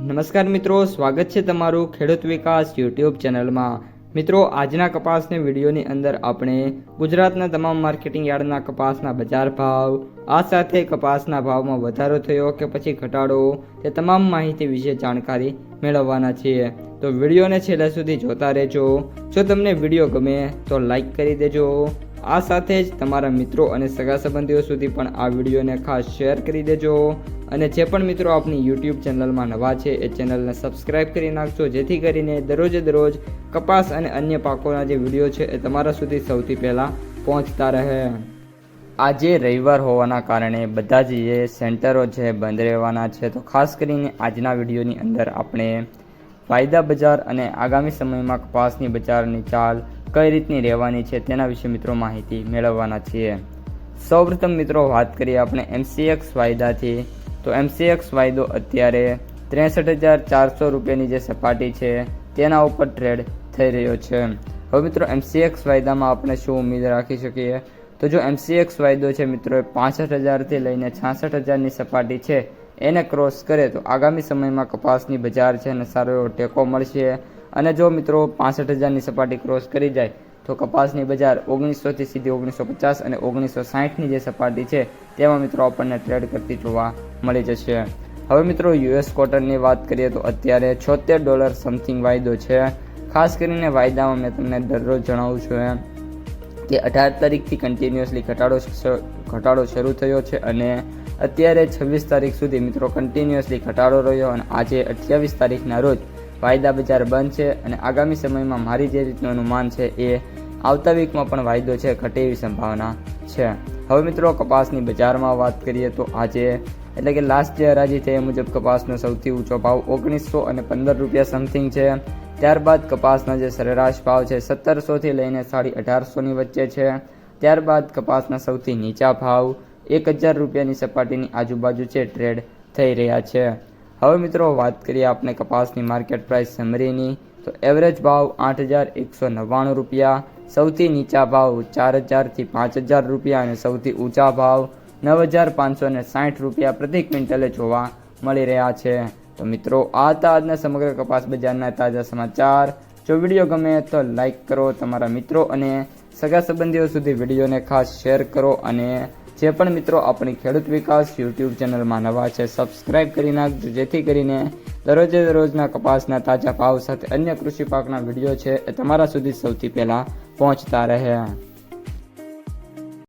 નમસ્કાર મિત્રો, સ્વાગત છે તમારું ખેડૂત વિકાસ યુટ્યુબ ચેનલમાં। મિત્રો, આજના કપાસની વિડીયોની અંદર આપણે ગુજરાતના તમામ માર્કેટિંગ યાર્ડના કપાસના બજાર ભાવ, આ સાથે કપાસના ભાવમાં વધારો થયો કે પછી ઘટાડો, તે તમામ માહિતી વિશે જાણકારી મેળવવાના છીએ। તો વિડીયોને છેલ્લે સુધી જોતા રહેજો। જો તમને વિડીયો ગમે તો લાઈક કરી દેજો। આ સાથે જ તમારા મિત્રો અને સગા સંબંધીઓ સુધી પણ આ વિડીયોને ખાસ શેર કરી દેજો। અને જે પણ મિત્રો આપણી યુટ્યુબ ચેનલમાં નવા છે એ ચેનલને સબસ્ક્રાઈબ કરી નાખજો, જેથી કરીને દરરોજ કપાસ અને અન્ય પાકોના જે વિડીયો છે એ તમારા સુધી સૌથી પહેલાં પહોંચતા રહે। આજે રવિવાર હોવાના કારણે બધા જ જે સેન્ટરો છે બંધ રહેવાના છે, તો ખાસ કરીને આજના વિડીયોની અંદર આપણે વાયદા બજાર અને આગામી સમયમાં કપાસની બજારની ચાલ કઈ રીતની રહેવાની છે તેના વિશે મિત્રો માહિતી મેળવવાના છીએ। સૌપ્રથમ મિત્રો વાત કરીએ આપણે MCX વાયદાથી, તો MCX વાયદો અત્યારે 63,400 રૂપિયાની જે સપાટી છે તેના ઉપર ટ્રેડ થઈ રહ્યો છે। હવે મિત્રો MCX વાયદામાં આપણે શું ઉમ્મીદ રાખી શકીએ, તો જો MCX વાયદો છે મિત્રો 65,000થી લઈને 66,000ની સપાટી છે એને ક્રોસ કરે તો આગામી સમયમાં કપાસની બજાર છે અને સારો એવો ટેકો મળશે। અને જો મિત્રો 65,000ની સપાટી ક્રોસ કરી જાય તો કપાસની બજાર 1900થી સીધી 1950 અને 1960ની જે સપાટી છે તેમાં મિત્રો આપણને ટ્રેડ કરતી જોવા મળી જશે। હવે મિત્રો US કોટનની વાત કરીએ તો અત્યારે $76 સમથિંગ વાયદો છે। ખાસ કરીને વાયદામાં મેં તમને દરરોજ જણાવું છું કે 18 તારીખથી કન્ટિન્યુઅસલી ઘટાડો શરૂ થયો છે અને અત્યારે 26 તારીખ સુધી મિત્રો કન્ટિન્યુઅસલી ઘટાડો રહ્યો અને આજે 28 તારીખના રોજ વાયદા બજાર બંધ છે અને આગામી સમયમાં મારી જે રીતનું અનુમાન છે એ આવતા વીકમાં પણ વાયદો છે ઘટે એવી સંભાવના છે। હવે મિત્રો કપાસની બજારમાં વાત કરીએ તો આજે એટલે કે લાસ્ટ જે હરાજી થઈ એ મુજબ કપાસનો સૌથી ઊંચો ભાવ 1915 રૂપિયા સમથિંગ છે। ત્યારબાદ કપાસના જે સરેરાશ ભાવ છે 1700થી લઈને 1850ની વચ્ચે છે। ત્યારબાદ કપાસના સૌથી નીચા ભાવ 1000 રૂપિયાની સપાટીની આજુબાજુ છે ટ્રેડ થઈ રહ્યા છે। હવે મિત્રો વાત કરીએ આપણે કપાસની માર્કેટ પ્રાઇસ સમરીની, તો એવરેજ ભાવ 8,199 રૂપિયા, સૌથી નીચા ભાવ 4,000થી 5,000 રૂપિયા અને સૌથી ઊંચા ભાવ 9,560 રૂપિયા પ્રતિ ક્વિન્ટલે જોવા મળી રહ્યા છે। તો મિત્રો આ હતા આજના સમગ્ર કપાસ બજારના તાજા સમાચાર। જો વિડીયો ગમે તો લાઈક કરો, તમારા મિત્રો અને સગા સંબંધીઓ સુધી વિડીયોને ખાસ શેર કરો અને જે પણ મિત્રો આપણી ખેડૂત વિકાસ યુટ્યુબ ચેનલમાં નવા છે સબસ્ક્રાઈબ કરી નાખજો, જેથી કરીને દરરોજના કપાસના તાજા ભાવ સાથે અન્ય કૃષિ પાકના વિડીયો છે એ તમારા સુધી સૌથી પહેલાં પહોંચતા રહે।